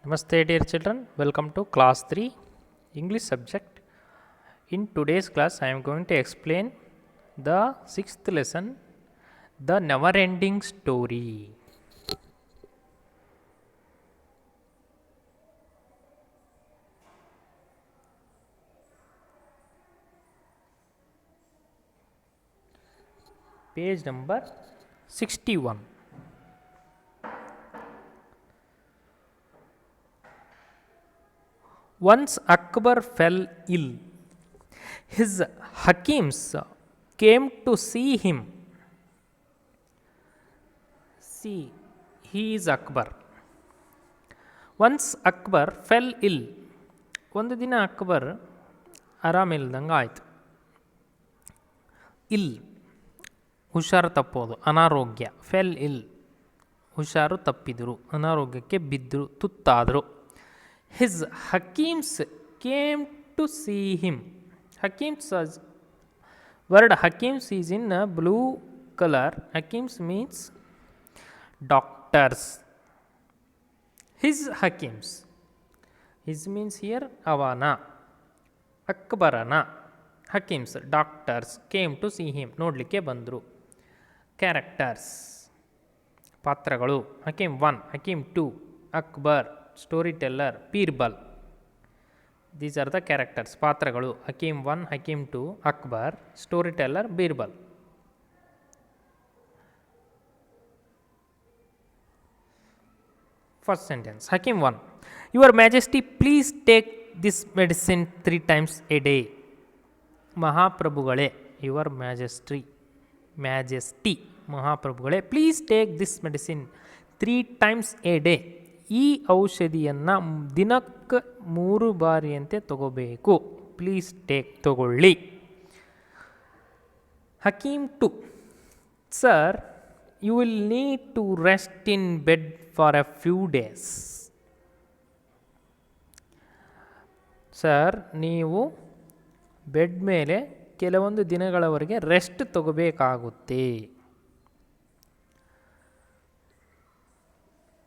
Namaste dear children, welcome to class 3 English subject. In today's class I am going to explain the 6th lesson, the never ending story. Page number 61. Once Akbar fell ill. His Hakims came to see him. See, he is Akbar. Once Akbar fell ill. ಒಂದು ದಿನ ಅಕ್ಬರ್ ಆರಾಮಿಲ್ದಂಗೆ ಆಯಿತು. ಇಲ್ ಹುಷಾರು ತಪ್ಪೋದು, ಅನಾರೋಗ್ಯ. Fell ಇಲ್ ಹುಷಾರು ತಪ್ಪಿದರು, ಅನಾರೋಗ್ಯಕ್ಕೆ ಬಿದ್ದರು, ತುತ್ತಾದರು. His Hakims came to see him. Hakims, word Hakims is in a blue color. Hakims means doctors. His Hakims. His means here avana, Akbarana. Hakims, doctors, came to see him. ನೋಡಲಿಕ್ಕೆ ಬಂದರು. Characters, ಪಾತ್ರಗಳು. Hakim 1, Hakim 2, Akbar, storyteller, Birbal. These are the characters, ಪಾತ್ರಗಳು. Hakim 1, Hakim 2, Akbar, storyteller, Birbal. First sentence, Hakim 1. Your majesty please take this medicine 3 times a day. ಮಹಾಪ್ರಭುಗಳೇ, your majesty ಮಹಾಪ್ರಭುಗಳೇ, please take this medicine 3 times a day. ಈ ಔಷಧಿಯನ್ನು ದಿನಕ್ಕೆ 3 ಬಾರಿಯಂತೆ ತಗೋಬೇಕು. ಪ್ಲೀಸ್ ಟೇಕ್, ತಗೊಳ್ಳಿ. Hakim 2. Sir, you will need to rest in bed for a few days. Sir, ನೀವು bed ಮೇಲೆ ಕೆಲವೊಂದು ದಿನಗಳವರೆಗೆ ರೆಸ್ಟ್ ತಗೋಬೇಕಾಗುತ್ತೆ.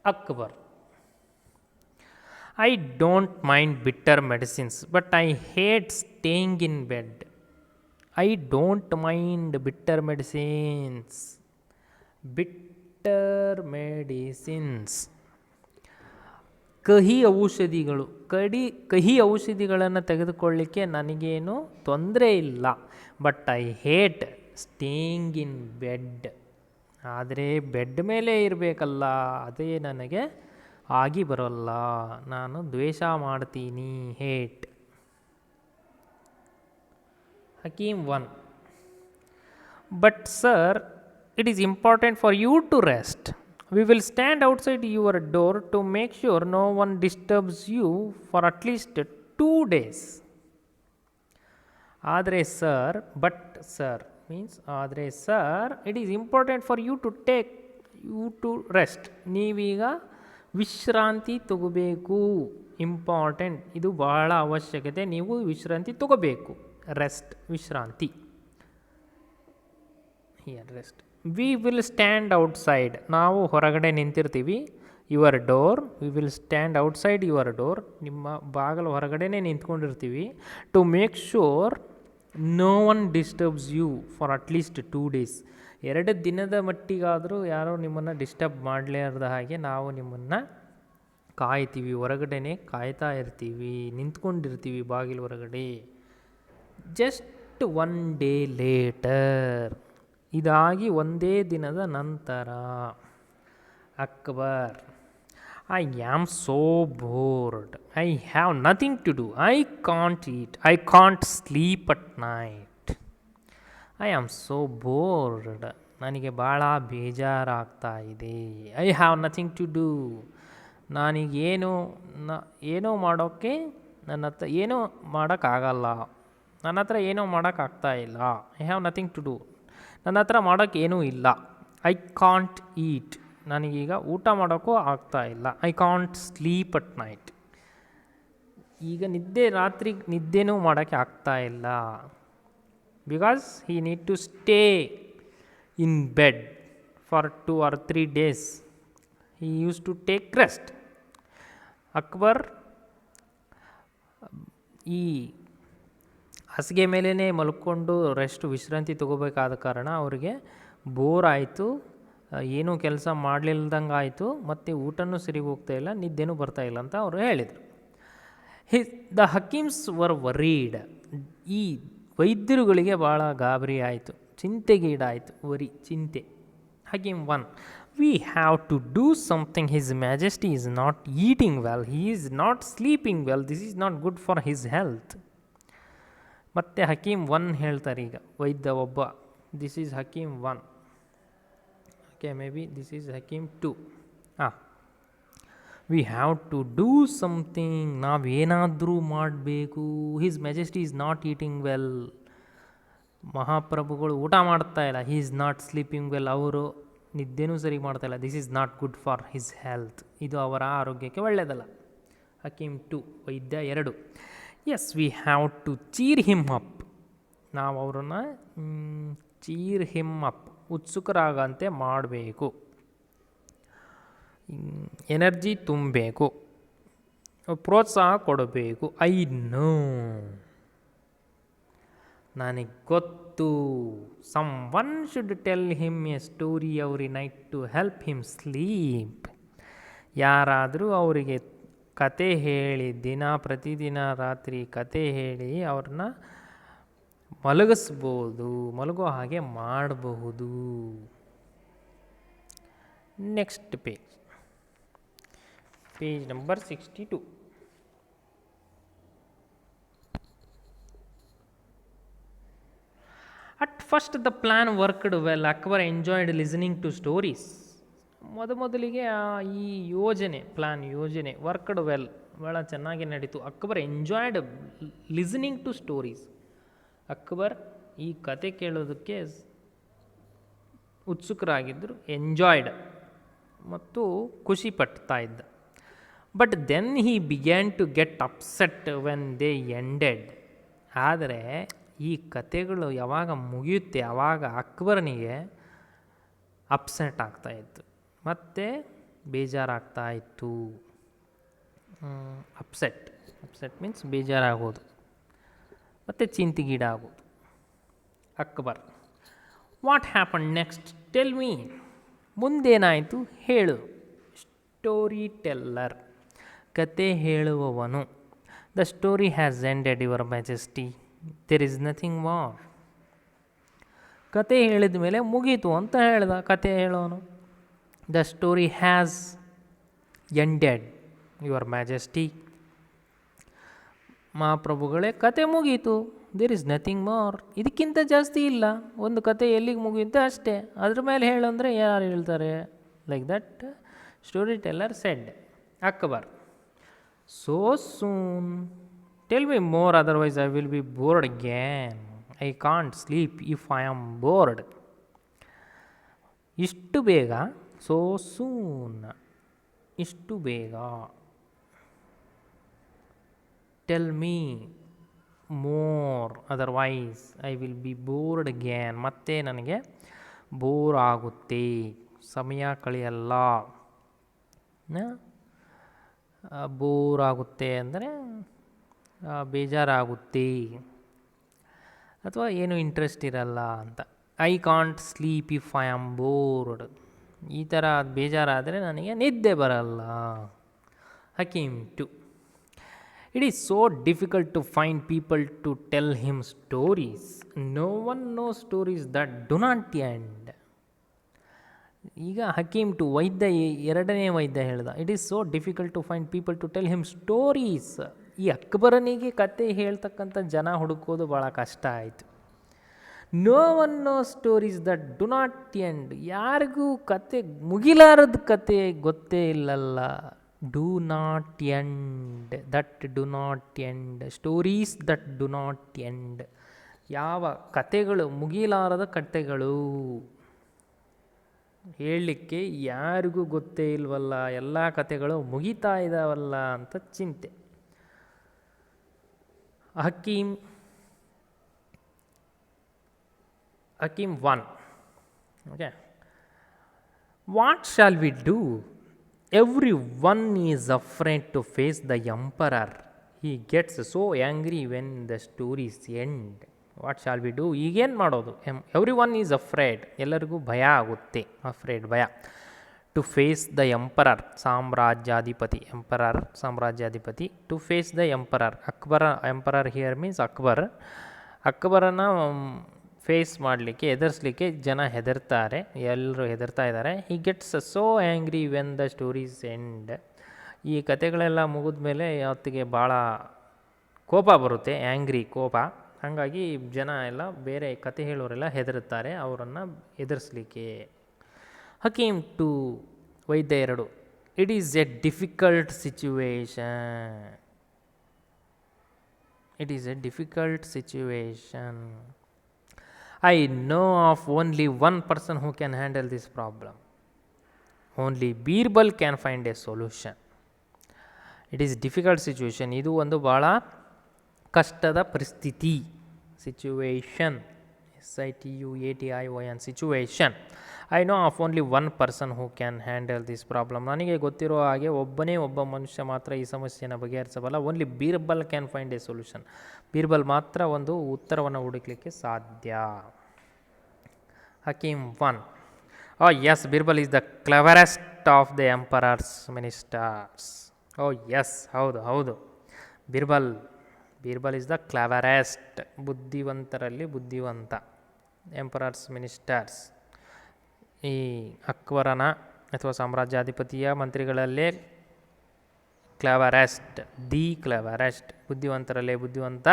Akbar. I don't mind bitter medicines, but I hate staying in bed. I don't mind bitter medicines. Bitter medicines. ಕಹಿ ಔಷಧಿಗಳು. ಕಹಿ ಔಷಧಿಗಳನ್ನು ತೆಗೆದುಕೊಳ್ಳಿಕ್ಕೆ ನನಗೇನು ತೊಂದರೆ ಇಲ್ಲ. But I hate staying in bed. ಆದರೆ ಬೆಡ್ ಮೇಲೆ ಇರಬೇಕಲ್ಲ, ಅದೇ ನನಗೆ ಆಗಿ ಬರೋಲ್ಲ. ನಾನು ದ್ವೇಷ ಮಾಡ್ತೀನಿ. Hate. Hakim 1. But sir, it is important for you to rest. We will stand outside your door to make sure no one disturbs you for at least 2 days. ಆದರೆ ಸರ್, ಬಟ್ ಸರ್ ಮೀನ್ಸ್ ಆದರೆ sir, it is important for you to rest. ನೀವೀಗ ವಿಶ್ರಾಂತಿ ತಗೋಬೇಕು. Important, ಇದು ಬಹಳ ಅವಶ್ಯಕತೆ. ನೀವು ವಿಶ್ರಾಂತಿ ತಗೋಬೇಕು. ರೆಸ್ಟ್, ವಿಶ್ರಾಂತಿ. Here rest. We will stand outside. ನಾವು ಹೊರಗಡೆ ನಿಂತಿರ್ತೀವಿ. Your door, we will stand outside your door. ನಿಮ್ಮ ಬಾಗಿಲು ಹೊರಗಡೆನೇ ನಿಂತ್ಕೊಂಡಿರ್ತೀವಿ. To make sure no one disturbs you for at least 2 days. 2 ದಿನದ ಮಟ್ಟಿಗಾದರೂ ಯಾರೋ ನಿಮ್ಮನ್ನು ಡಿಸ್ಟರ್ಬ್ ಮಾಡಲಾರ್ದ ಹಾಗೆ ನಾವು ನಿಮ್ಮನ್ನು ಕಾಯ್ತೀವಿ. ಹೊರಗಡೆನೇ ಕಾಯ್ತಾ ಇರ್ತೀವಿ, ನಿಂತ್ಕೊಂಡಿರ್ತೀವಿ ಬಾಗಿಲು ಹೊರಗಡೆ. Just 1 day later. ಇದಾಗಿ ಒಂದೇ ದಿನದ ನಂತರ. Akbar. I am so bored. I have nothing to do. I can't eat. I can't sleep at night. I am so bored. ನನಗೆ ಭಾಳ ಬೇಜಾರಾಗ್ತಾ ಇದೆ. I have nothing to do. ಏನೋ ಮಾಡೋಕ್ಕೆ ನನ್ನ ಹತ್ರ ಏನೂ ಮಾಡೋಕ್ಕಾಗಲ್ಲ. ನನ್ನ ಹತ್ರ ಏನೂ ಮಾಡೋಕ್ಕಾಗ್ತಾ ಇಲ್ಲ. I have nothing to do. ನನ್ನ ಹತ್ರ ಮಾಡೋಕ್ಕೆ ಏನೂ ಇಲ್ಲ. I can't eat. ನನಗೀಗ ಊಟ ಮಾಡೋಕ್ಕೂ ಆಗ್ತಾ ಇಲ್ಲ. I can't sleep at night. ಈಗ ರಾತ್ರಿ ನಿದ್ದೆನೂ ಮಾಡೋಕ್ಕೆ ಆಗ್ತಾ ಇಲ್ಲ. Because he need to stay in bed for 2 or 3 days. He used to take rest. Akbar ಈ ಹಾಸಿಗೆ ಮೇಲೇ ಮಲ್ಕೊಂಡು ವಿಶ್ರಾಂತಿ ತಗೋಬೇಕಾದ ಕಾರಣ ಅವರಿಗೆ ಬೋರ್ ಆಯಿತು, ಏನೂ ಕೆಲಸ ಮಾಡಲಿಲ್ದಂಗೆ ಆಯಿತು, ಮತ್ತು ಊಟನೂ ಸರಿಗೆ ಹೋಗ್ತಾ ಇಲ್ಲ, ನಿದ್ದೆನೂ ಬರ್ತಾಯಿಲ್ಲ ಅಂತ ಅವರು ಹೇಳಿದರು. The hakims were worried. ಈ ವೈದ್ಯರುಗಳಿಗೆ ಭಾಳ ಗಾಬರಿ ಆಯಿತು, ಚಿಂತೆಗೀಡಾಯಿತು, ಚಿಂತೆ. Hakim 1, we have to do something. His majesty is not eating well, he is not sleeping well, this is not good for his health. ಮತ್ತು ಹಕೀಮ್ 1 ಹೇಳ್ತಾರೆ, ಈಗ ವೈದ್ಯ ಒಬ್ಬ, this is Hakim 1, okay, maybe this is Hakim 2. We have to do something, ನಾವೇನಾದರೂ ಮಾಡಬೇಕು. His majesty is not eating well, ಮಹಾಪ್ರಭುಗಳು ಊಟ ಮಾಡ್ತಾ ಇಲ್ಲ. He is not sleeping well, ಅವರು ನಿದ್ದೆನೂ ಸರಿ ಮಾಡ್ತಾಯಿಲ್ಲ. This is not good for his health, ಇದು ಅವರ ಆರೋಗ್ಯಕ್ಕೆ ಒಳ್ಳೆಯದಲ್ಲ. ಹಕೀಮ್ 2, ವೈದ್ಯ 2, yes we have to cheer him up, ನಾವು ಅವರನ್ನು ಚೀರ್ ಹಿಮ್ ಅಪ್, ಉತ್ಸುಕರಾಗಂತೆ ಮಾಡಬೇಕು, ಎನರ್ಜಿ ತುಂಬಬೇಕು, ಪ್ರೋತ್ಸಾಹ ಕೊಡಬೇಕು. ಐ ನೋ, ನನಗೆ ಗೊತ್ತು. Someone should tell him a story every night to help him sleep, ಯಾರಾದರೂ ಅವರಿಗೆ ಕತೆ ಹೇಳಿ, ಪ್ರತಿದಿನ ರಾತ್ರಿ ಕತೆ ಹೇಳಿ ಅವ್ರನ್ನ ಮಲಗೋ ಹಾಗೆ ಮಾಡಬಹುದು. Next page number 62. At first the plan worked well, Akbar enjoyed listening to stories. ಮೊದಲಿಗೆ ಈ ಯೋಜನೆ ವರ್ಕ್ಡ್ ವೆಲ್, ಭಾಳ ಚೆನ್ನಾಗಿ ನಡೀತು. Akbar enjoyed listening to stories, Akbar ಈ ಕತೆ ಕೇಳೋದಕ್ಕೆ ಉತ್ಸುಕರಾಗಿದ್ದರು, ಎಂಜಾಯ್ಡ್ ಮತ್ತು ಖುಷಿ ಪಡ್ತಾ ಇದ್ದ. But then he began to get upset when they ended. ಆದರೆ ಈ ಕತೆಗಳು ಯಾವಾಗ ಮುಗಿಯುತ್ತೆ ಆವಾಗ ಅಕ್ಬರನಿಗೆ ಅಪ್ಸೆಟ್ ಆಗ್ತಾಯಿತ್ತು, ಮತ್ತು ಬೇಜಾರಾಗ್ತಾ ಇತ್ತು. ಅಪ್ಸೆಟ್ ಮೀನ್ಸ್ ಬೇಜಾರಾಗೋದು ಮತ್ತು ಚಿಂತೆಗೀಡಾಗೋದು. Akbar, what happen next, tell me, ಮುಂದೇನಾಯಿತು ಹೇಳು. ಸ್ಟೋರಿ ಟೆಲ್ಲರ್, ಕತೆ ಹೇಳುವವನು. The story has ended your majesty, there is nothing more. ಕತೆ ಹೇಳಿದ ಮೇಲೆ ಮುಗೀತು ಅಂತ ಹೇಳ್ದ ಕತೆ ಹೇಳೋನು. The story has ended your majesty, ಮಹಾಪ್ರಭುಗಳೇ ಕತೆ ಮುಗೀತು. ದೇರ್ ಈಸ್ ನಥಿಂಗ್ ಮೋರ್, ಇದಕ್ಕಿಂತ ಜಾಸ್ತಿ ಇಲ್ಲ. ಒಂದು ಕತೆ ಎಲ್ಲಿಗೆ ಮುಗಿಯುತ್ತೆ ಅಷ್ಟೇ, ಅದ್ರ ಮೇಲೆ ಹೇಳಂದರೆ ಯಾರು ಹೇಳ್ತಾರೆ? Like that story teller shed. Akbar, so soon, tell me more, otherwise I will be board again. I can't sleep if I am board. ಇಷ್ಟು ಬೇಗ, ಸೋ ಸೂನ್, ಇಷ್ಟು ಬೇಗ. Tell me more, otherwise I will be board again, ಮತ್ತೆ ನನಗೆ bore ಆಗುತ್ತೆ, ಸಮಯ ಕಳೆಯಲ್ಲ. Bore ಆಗುತ್ತೆ ಅಂದರೆ ಬೇಜಾರಾಗುತ್ತೆ ಅಥವಾ ಏನು ಇಂಟ್ರೆಸ್ಟ್ ಇರಲ್ಲ ಅಂತ. I can't sleep if I am bored, ಈ ಥರ ಬೇಜಾರಾದರೆ ನನಗೆ ನಿದ್ದೆ ಬರಲ್ಲ. Hakim 2, it is so difficult to find people to tell him stories. No one know stories that do not end. ಈಗ ಹಕೀಮ್ 2, ವೈದ್ಯ, ಎರಡನೇ ವೈದ್ಯ ಹೇಳ್ದ, it is so difficult to find people to tell him stories. ಈ ಅಕ್ಬರನಿಗೆ ಕತೆ ಹೇಳ್ತಕ್ಕಂಥ ಜನ ಹುಡುಕೋದು ಭಾಳ ಕಷ್ಟ ಆಯಿತು. No one know stories that do not end, ಯಾರಿಗೂ ಕತೆ ಮುಗಿಲಾರದ ಕತೆ ಗೊತ್ತೇ ಇಲ್ಲಲ್ಲ. Do not end, that do not end, stories that do not end, ಯಾವ ಕತೆಗಳು ಮುಗಿಲಾರದ ಕತೆಗಳು ಹೇಳಲಿಕ್ಕೆ ಯಾರಿಗೂ ಗೊತ್ತೇ ಇಲ್ವಲ್ಲ, ಎಲ್ಲ ಕತೆಗಳು ಮುಗಿತಾ ಇದ್ದಾವಲ್ಲ ಅಂತ ಚಿಂತೆ. Hakim 1, okay, what shall we do, every one is afraid to face the emperor. He gets so angry when the stories end. What shall we do? ಈಗೇನು ಮಾಡೋದು? ಎವ್ರಿ ಒನ್ ಈಸ್ ಅಫ್ರೇಡ್, ಎಲ್ಲರಿಗೂ ಭಯ ಆಗುತ್ತೆ. ಅಫ್ರೇಡ್ ಭಯ. ಟು ಫೇಸ್ ದ ಎಂಪರರ್, ಸಾಮ್ರಾಜ್ಯಾಧಿಪತಿ. Emperor ಸಾಮ್ರಾಜ್ಯಾಧಿಪತಿ. To face the emperor, emperor here means Akbar. ಅಕ್ಬರನ face ಮಾಡಲಿಕ್ಕೆ, ಎದುರಿಸಲಿಕ್ಕೆ ಜನ ಹೆದರ್ತಾರೆ, ಎಲ್ಲರೂ ಹೆದರ್ತಾ ಇದ್ದಾರೆ. He gets so angry when the stories end. ಈ ಕತೆಗಳೆಲ್ಲ ಮುಗಿದ ಮೇಲೆ ಅವತ್ತಿಗೆ ಭಾಳ ಕೋಪ ಬರುತ್ತೆ, ಆ್ಯಂಗ್ರಿ ಕೋಪ. ಹಾಗಾಗಿ ಜನ ಎಲ್ಲ ಬೇರೆ ಕತೆ ಹೇಳೋರೆಲ್ಲ ಹೆದರುತ್ತಾರೆ ಅವರನ್ನು ಎದುರಿಸಲಿಕ್ಕೆ. ಹಕೀಮ್ ಟು ವೈದ್ಯ 2. It is A difficult situation. It is A difficult situation. I know of only one person who can handle this problem. Only Birbal can find a solution. It is difficult situation. ಇದು ಒಂದು ಭಾಳ ಕಷ್ಟದ ಪರಿಸ್ಥಿತಿ. Situation, SITUATION, situation. I know of only one person who can handle this problem. ನನಗೆ ಗೊತ್ತಿರೋ ಹಾಗೆ ಒಬ್ಬ ಮನುಷ್ಯ ಮಾತ್ರ ಈ ಸಮಸ್ಯೆಯನ್ನು ಬಗೆಹರಿಸಬಲ್ಲ. Only Birbal can find a solution. Birbal ಮಾತ್ರ ಒಂದು ಉತ್ತರವನ್ನು ಹುಡುಕಲಿಕ್ಕೆ ಸಾಧ್ಯ. Hakim 1. Yes, Birbal is the cleverest of the emperor's ministers. Yes, ಹೌದು. ಬೀರ್ಬಲ್ ಈಸ್ ದ ಕ್ಲೆವರೆಸ್ಟ್, ಬುದ್ಧಿವಂತರಲ್ಲಿ ಬುದ್ಧಿವಂತ. ಎಂಪರರ್ಸ್ ಮಿನಿಸ್ಟರ್ಸ್, ಈ ಅಕ್ಬರನ ಅಥವಾ ಸಾಮ್ರಾಜ್ಯಾಧಿಪತಿಯ ಮಂತ್ರಿಗಳಲ್ಲೇ ಕ್ಲೆವರೆಸ್ಟ್, ಬುದ್ಧಿವಂತರಲ್ಲೇ ಬುದ್ಧಿವಂತ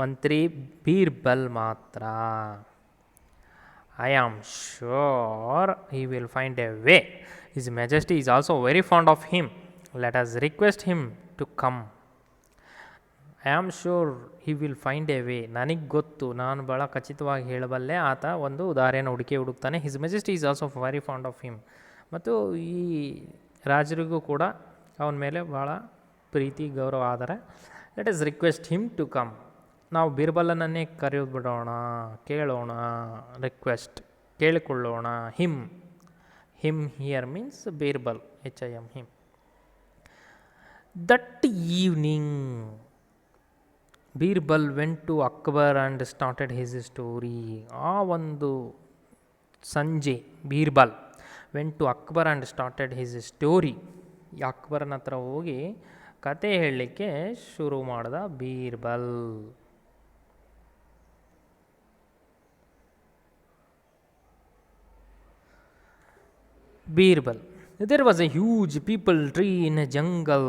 ಮಂತ್ರಿ ಬೀರ್ಬಲ್ ಮಾತ್ರ. I am sure he will find a way. His Majesty is also very fond of him. Let us request him to come. I am sure he will find a way. ನನಗೆ ಗೊತ್ತು, ನಾನು ಭಾಳ ಖಚಿತವಾಗಿ ಹೇಳಬಲ್ಲೆ, ಆತ ಒಂದು ದಾರಿಯನ್ನು ಹುಡುಕ್ತಾನೆ. His majesty is also very fond of him. ಮತ್ತು ಈ ರಾಜರಿಗೂ ಕೂಡ ಅವನ ಮೇಲೆ ಭಾಳ ಪ್ರೀತಿ ಗೌರವ ಆದರೆ. Let us request him to come. ನಾವು ಬೀರ್ಬಲನನ್ನೇ ಕರೆಯೋದು ಬಿಡೋಣ, ಕೇಳೋಣ, ರಿಕ್ವೆಸ್ಟ್ ಕೇಳಿಕೊಳ್ಳೋಣ. Him here means Birbal, HIM, him. That evening Birbal went to Akbar and started his story. ಆ ಒಂದು ಸಂಜೆ Birbal went to Akbar and started his story. ಅಕ್ಬರನ ಹತ್ರ ಹೋಗಿ ಕತೆ ಹೇಳಲಿಕ್ಕೆ ಶುರು ಮಾಡ್ದ Birbal. Birbal. There was a huge peepal tree in a jungle.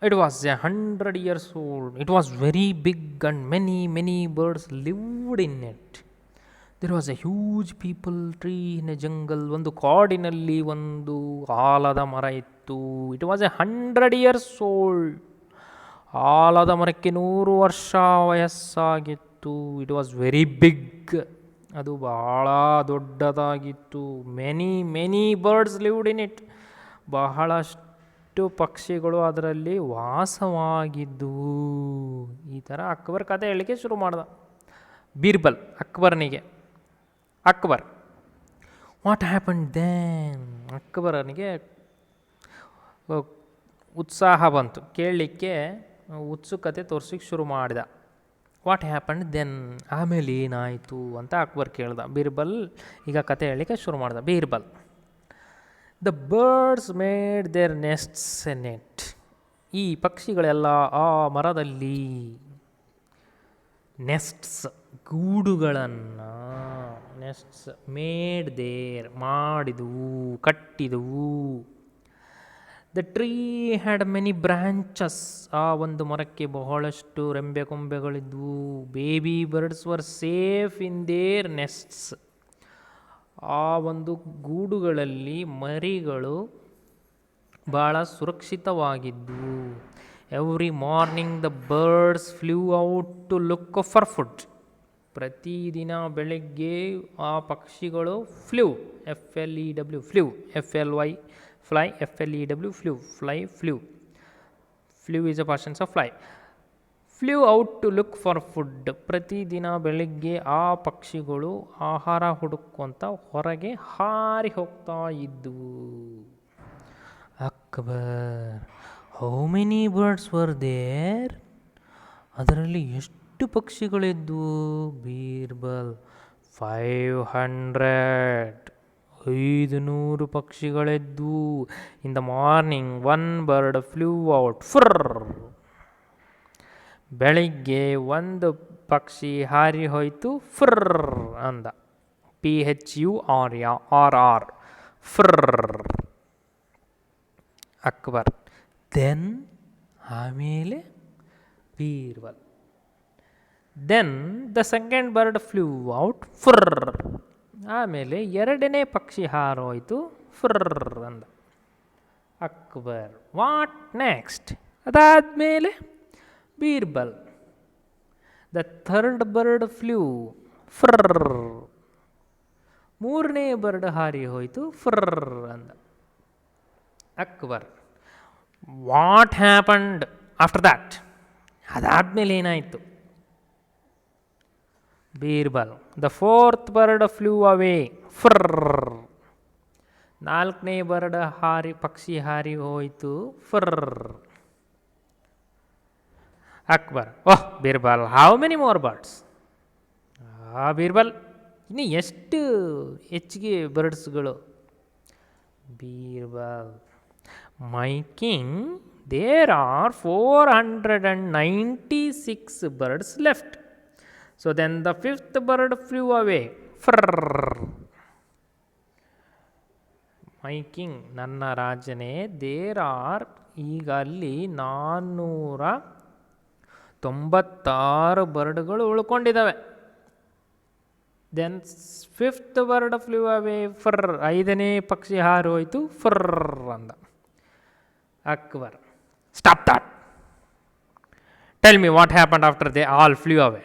It was 100 years old. It was very big and many birds lived in it. There was a huge peepal tree in a jungle. ಒಂದು ಕಾಡಿನಲ್ಲಿ ಒಂದು ಆಲದ ಮರ ಇತ್ತು. It was 100 years old. ಆಲದ ಮರಕ್ಕೆ 100 ವರ್ಷ ವಯಸ್ಸಾಗಿತ್ತು. It was very big. ಅದು ಬಹಳ ದೊಡ್ಡದಾಗಿತ್ತು. Many birds lived in it. ಬಹಳಷ್ಟು ಪಕ್ಷಿಗಳು ಅದರಲ್ಲಿ ವಾಸವಾಗಿದ್ದವು. ಈ ಥರ ಅಕ್ಬರ್ ಕತೆ ಹೇಳಲಿಕ್ಕೆ ಶುರು ಮಾಡ್ದ ಬೀರ್ಬಲ್ ಅಕ್ಬರನಿಗೆ. What happen then? ಅಕ್ಬರನಿಗೆ ಉತ್ಸಾಹ ಬಂತು, ಕೇಳಲಿಕ್ಕೆ ಉತ್ಸುಕತೆ ತೋರಿಸಲಿಕ್ಕೆ ಶುರು ಮಾಡಿದ. What happen then? ಆಮೇಲೆ ಏನಾಯಿತು ಅಂತ ಅಕ್ಬರ್ ಕೇಳ್ದ. ಬೀರ್ಬಲ್ ಈಗ ಕತೆ ಹೇಳಲಿಕ್ಕೆ ಶುರು ಮಾಡ್ದ. Birbal. The birds made their nests in it. ಈ ಪಕ್ಷಿಗಳೆಲ್ಲ ಆ ಮರದಲ್ಲಿ ನೆಸ್ಟ್ಸ್, ಗೂಡುಗಳನ್ನು, ನೆಸ್ಟ್ಸ್ ಮೇಡ್ ದೇರ್ ಮಾಡಿದವು, ಕಟ್ಟಿದವು. The tree had many branches. ಆ ಒಂದು ಮರಕ್ಕೆ ಬಹಳಷ್ಟು ರೆಂಬೆ ಕೊಂಬೆಗಳಿದ್ವು. Baby birds were safe in their nests. ಆ ಒಂದು ಗೂಡುಗಳಲ್ಲಿ ಮರಿಗಳು ಭಾಳ ಸುರಕ್ಷಿತವಾಗಿದ್ವು. Every morning the birds flew out to look for food. ಪ್ರತಿದಿನ ಬೆಳಗ್ಗೆ ಆ ಪಕ್ಷಿಗಳು flew, FLEW, flew, FLY fly, FLEW, flew. Flew is a portion of fly. Flew out to look for food. ಪ್ರತಿದಿನ ಬೆಳಗ್ಗೆ ಆ ಪಕ್ಷಿಗಳು ಆಹಾರ ಹುಡುಕುವಂತ ಹೊರಗೆ ಹಾರಿ ಹೋಗ್ತಾ ಇದ್ದವು. Akbar. How many birds were there? ಅದರಲ್ಲಿ ಎಷ್ಟು ಪಕ್ಷಿಗಳಿದ್ವು? ಬೀರ್ಬಲ್. 500. 500 ಪಕ್ಷಿಗಳಿದ್ವು. In the morning one bird flew out. ಫುರ್ರ್. ಬೆಳಿಗ್ಗೆ ಒಂದು ಪಕ್ಷಿ ಹಾರಿ ಹೋಯಿತು. ಫುರ್ರ್ ಅಂದ. PHURR. ಫುರ್ರ್. ಅಕ್ಬರ್. ದೆನ್ ಆಮೇಲೆ Birbal. Then the second bird flew out. ಫುರ್ರ್. ಆಮೇಲೆ ಎರಡನೇ ಪಕ್ಷಿ ಹಾರೋಯ್ತು. ಫುರ್ರ್ ಅಂದ. ಅಕ್ಬರ್. What next? ಅದಾದಮೇಲೆ Birbal. The third bird flew. ಫುರ್ರ್. ಮೂರನೇ ಬರ್ಡ್ ಹಾರಿ ಹೋಯಿತು. ಫುರ್ರ್ ಅಂದ. Akbar. What happened after that? ಅದಾದಮೇಲೆ ಏನಾಯಿತು? Birbal. The fourth bird flew away. ಫುರ್ರ್. ನಾಲ್ಕನೇ ಬರ್ಡ್ ಪಕ್ಷಿ ಹಾರಿ ಹೋಯಿತು. ಫುರ್ರ್. Akbar. Oh Birbal, how many more birds? Birbal, ಇನ್ನು ಎಷ್ಟು ಹೆಚ್ಚಿಗೆ ಬರ್ಡ್ಸ್ಗಳು? Birbal. My king, there are 496 birds left. So then the fifth bird flew away. Frrrr. My king, ನನ್ನ ರಾಜನೇ, ದೇರ್ ಆರ್, ಈಗ ಅಲ್ಲಿ 496 ಬರ್ಡ್ಗಳು ಉಳ್ಕೊಂಡಿದ್ದಾವೆ. Then fifth bird flew away. ಫರ್ರ್. ಐದನೇ ಪಕ್ಷಿ ಹಾರು ಹೋಯಿತು. ಫರ್ರ್ ಅಂದ. Akbar. Stop that. Tell me what happened after they all flew away.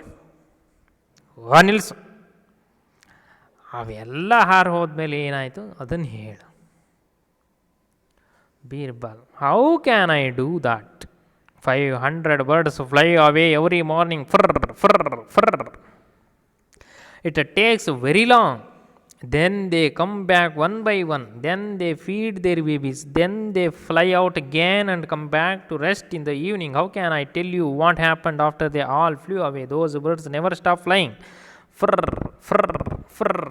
ನಿಲ್ಸು. ಅವೆಲ್ಲ ಹಾರು ಹೋದ್ಮೇಲೆ ಏನಾಯಿತು ಅದನ್ನು ಹೇಳು. Birbal. How can I do that? 500 birds fly away every morning. Frrr, frrr, frrr. It takes very long. Then they come back one by one. Then they feed their babies. Then they fly out again and come back to rest in the evening. How can I tell you what happened after they all flew away? Those birds never stop flying. Frrr, frrr, frrr.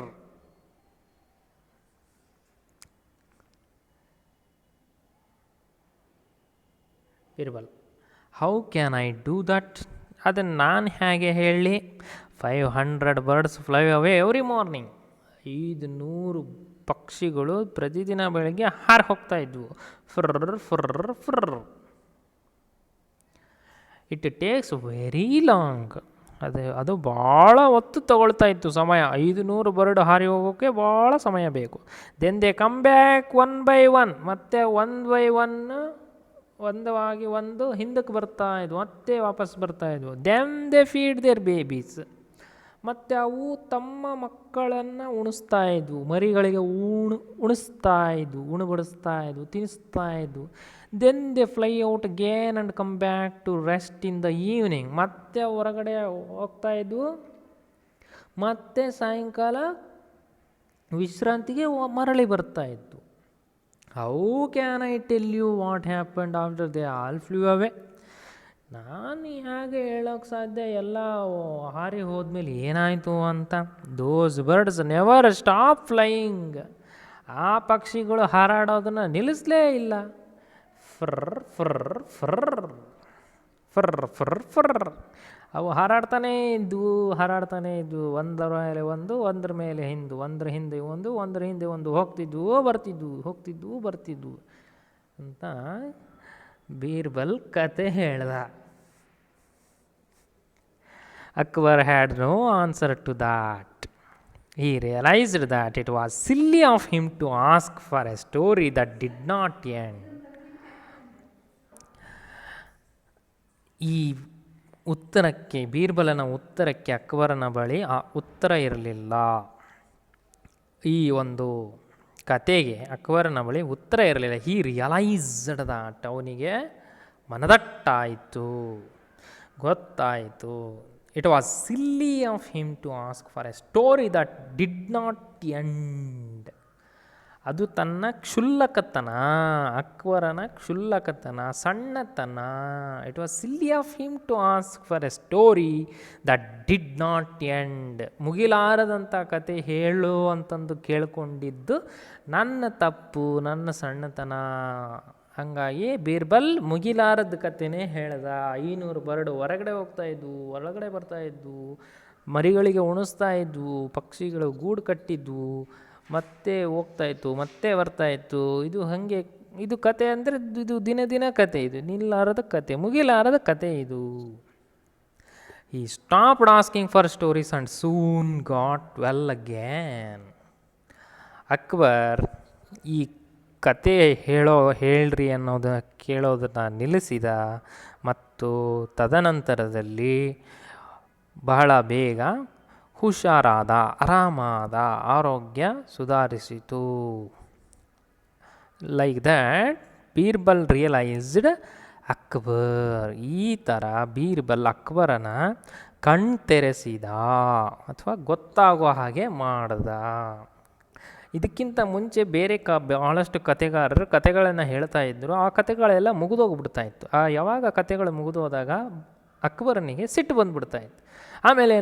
Birbal. How can I do that? ಅದನ್ನು ನಾನು ಹೇಗೆ ಹೇಳಿ? 500 birds fly away every morning. 500 ಪಕ್ಷಿಗಳು ಪ್ರತಿದಿನ ಬೆಳಗ್ಗೆ ಹಾರಿ ಹೋಗ್ತಾ ಇದ್ವು. ಫರ್ರ್ ಫರ್ರ್ ಫರ್ರ್. It takes very long. ಅದು ಭಾಳ ಹೊತ್ತು ತಗೊಳ್ತಾ ಇತ್ತು ಸಮಯ. 500 ಬರ್ಡ್ ಹಾರಿ ಹೋಗೋಕ್ಕೆ ಭಾಳ ಸಮಯ ಬೇಕು. Then they come back one by one. ಮತ್ತೆ ಒನ್ ಬೈ ಒನ್, ಒಂದವಾಗಿ ಒಂದು ಹಿಂದಕ್ಕೆ ಬರ್ತಾ ಇದ್ವು, ಮತ್ತೆ ವಾಪಸ್ ಬರ್ತಾ ಇದ್ವು. Then they feed their babies. ಮತ್ತು ಅವು ತಮ್ಮ ಮಕ್ಕಳನ್ನು ಉಣಿಸ್ತಾ ಇದ್ವು, ಮರಿಗಳಿಗೆ ಉಣಿಸ್ತಾ ಇದ್ವು, ಉಣಬಡಿಸ್ತಾ ಇದ್ವು, ತಿನ್ನಿಸ್ತಾ ಇದ್ವು. Then they fly out again and come back to rest in the evening. ಮತ್ತೆ ಹೊರಗಡೆ ಹೋಗ್ತಾ ಇದ್ವು, ಮತ್ತೆ ಸಾಯಂಕಾಲ ವಿಶ್ರಾಂತಿಗೆ ಮರಳಿ ಬರ್ತಾ ಇದ್ವು. How can I tell you what happened after they all flew away? ನಾನು ಹೇಗೆ ಹೇಳೋಕ್ಕೆ ಸಾಧ್ಯ ಎಲ್ಲ ಹಾರಿ ಹೋದ್ಮೇಲೆ ಏನಾಯಿತು ಅಂತ? Those birds never stop flying. ಆ ಪಕ್ಷಿಗಳು ಹಾರಾಡೋದನ್ನು ನಿಲ್ಲಿಸಲೇ ಇಲ್ಲ. ಫರ್ರ್ ಫರ್ರ್ ಫರ್ರ್ ಫರ್ರ್ ಫರ್ರ್ ಫರ್ರ್. ಅವು ಹಾರಾಡ್ತಾನೇ ಇದ್ವು. ಒಂದರ ಮೇಲೆ ಒಂದು, ಒಂದರ ಮೇಲೆ ಹಿಂದೆ, ಒಂದರ ಹಿಂದೆ ಒಂದು ಹೋಗ್ತಿದ್ವು ಬರ್ತಿದ್ವು ಅಂತ ಬೀರ್ಬಲ್ ಕತೆ ಹೇಳ್ದ. Akbar had no answer to that. He realized that it was silly of him to ask for a story that did not end. ಈ ಉತ್ತರಕ್ಕೆ, ಬೀರ್ಬಲನ ಉತ್ತರಕ್ಕೆ ಅಕ್ಬರನ ಬಳಿ ಆ ಉತ್ತರ ಇರಲಿಲ್ಲ. ಈ ಒಂದು ಕತೆಗೆ ಅಕ್ಬರನ ಬಳಿ ಉತ್ತರ ಇರಲಿಲ್ಲ. He realised that. ಅವನಿಗೆ ಮನದಟ್ಟಾಯಿತು, ಗೊತ್ತಾಯಿತು. It was silly of him to ask for a story that did not end. ಅದು ತನ್ನ ಕ್ಷುಲ್ಲಕತನ, ಅಕ್ಬರನ ಕ್ಷುಲ್ಲಕತನ, ಸಣ್ಣತನ. It was silly of him to ask for a story that did not end. ಮುಗಿಲಾರದಂಥ ಕತೆ ಹೇಳು ಅಂತಂದು ಕೇಳ್ಕೊಂಡಿದ್ದು ನನ್ನ ತಪ್ಪು, ನನ್ನ ಸಣ್ಣತನ. ಹಾಗಾಗಿ ಬೀರ್ಬಲ್ ಮುಗಿಲಾರದ ಕತೆನೇ ಹೇಳ್ದ. 500 ಬರ್ಡ್ ಹೊರಗಡೆ ಹೋಗ್ತಾಯಿದ್ವು, ಒಳಗಡೆ ಬರ್ತಾಯಿದ್ವು, ಮರಿಗಳಿಗೆ ಉಣಿಸ್ತಾ ಇದ್ವು, ಪಕ್ಷಿಗಳು ಗೂಡು ಕಟ್ಟಿದ್ವು, ಮತ್ತೆ ಹೋಗ್ತಾಯಿತ್ತು, ಮತ್ತೆ ಬರ್ತಾಯಿತ್ತು. ಇದು ಹಾಗೆ, ಇದು ಕತೆ ಅಂದರೆ ಇದು ದಿನ ದಿನ ಕತೆ, ಇದು ನಿಲ್ಲಾರದ ಕತೆ, ಮುಗಿಲಾರದ ಕತೆ ಇದು. ಈ stopped asking for stories and soon got well again. Akbar ಈ ಕತೆ ಹೇಳ್ರಿ ಅನ್ನೋದನ್ನು ಕೇಳೋದನ್ನು ನಿಲ್ಲಿಸಿದ ಮತ್ತು ತದನಂತರದಲ್ಲಿ ಬಹಳ ಬೇಗ ಹುಷಾರಾದ, ಆರಾಮಾದ, ಆರೋಗ್ಯ ಸುಧಾರಿಸಿತು. Like that Birbal realised Akbar. ಈ ಥರ ಬೀರ್ಬಲ್ ಅಕ್ಬರನ ಕಣ್ತೆರೆಸಿದ ಅಥವಾ ಗೊತ್ತಾಗೋ ಹಾಗೆ ಮಾಡ್ದ. ಇದಕ್ಕಿಂತ ಮುಂಚೆ ಬೇರೆ ಭಾಳಷ್ಟು ಕತೆಗಾರರು ಕತೆಗಳನ್ನು ಹೇಳ್ತಾ ಇದ್ದರು. ಆ ಕತೆಗಳೆಲ್ಲ ಮುಗಿದೋಗ್ಬಿಡ್ತಾ ಇತ್ತು. ಯಾವಾಗ ಕತೆಗಳು ಮುಗಿದೋದಾಗ ಅಕ್ಬರನಿಗೆ ಸಿಟ್ಟು ಬಂದುಬಿಡ್ತಾಯಿತ್ತು. ಆಮೇಲೆ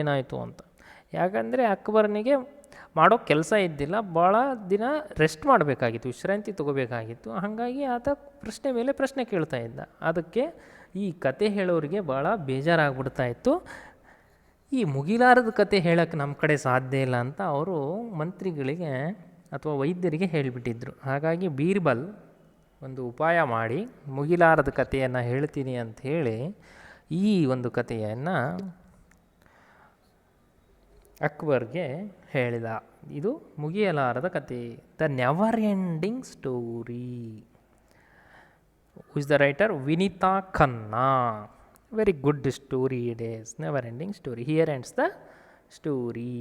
ಏನಾಯಿತು ಅಂತ. ಯಾಕಂದರೆ ಅಕ್ಬರನಿಗೆ ಮಾಡೋ ಕೆಲಸ ಇದ್ದಿಲ್ಲ, ಭಾಳ ದಿನ ರೆಸ್ಟ್ ಮಾಡಬೇಕಾಗಿತ್ತು, ವಿಶ್ರಾಂತಿ ತೊಗೋಬೇಕಾಗಿತ್ತು. ಹಾಗಾಗಿ ಆತ ಪ್ರಶ್ನೆ ಮೇಲೆ ಪ್ರಶ್ನೆ ಕೇಳ್ತಾ ಇದ್ದ. ಅದಕ್ಕೆ ಈ ಕತೆ ಹೇಳೋರಿಗೆ ಭಾಳ ಬೇಜಾರಾಗ್ಬಿಡ್ತಾಯಿತ್ತು. ಈ ಮುಗಿಲಾರದ ಕತೆ ಹೇಳೋಕ್ಕೆ ನಮ್ಮ ಕಡೆ ಸಾಧ್ಯ ಇಲ್ಲ ಅಂತ ಅವರು ಮಂತ್ರಿಗಳಿಗೆ ಅಥವಾ ವೈದ್ಯರಿಗೆ ಹೇಳಿಬಿಟ್ಟಿದ್ರು. ಹಾಗಾಗಿ ಬೀರ್ಬಲ್ ಒಂದು ಉಪಾಯ ಮಾಡಿ ಮುಗಿಲಾರದ ಕಥೆಯನ್ನು ಹೇಳ್ತೀನಿ ಅಂತ ಹೇಳಿ ಈ ಒಂದು ಕಥೆಯನ್ನು ಅಕ್ಬರ್ಗೆ ಹೇಳಿದ. ಇದು ಮುಗಿಯಲಾರದ ಕತೆ, the never ending story. Who is the writer? Vinita Khanna. Very good story it is, never ending story. Here ends the story.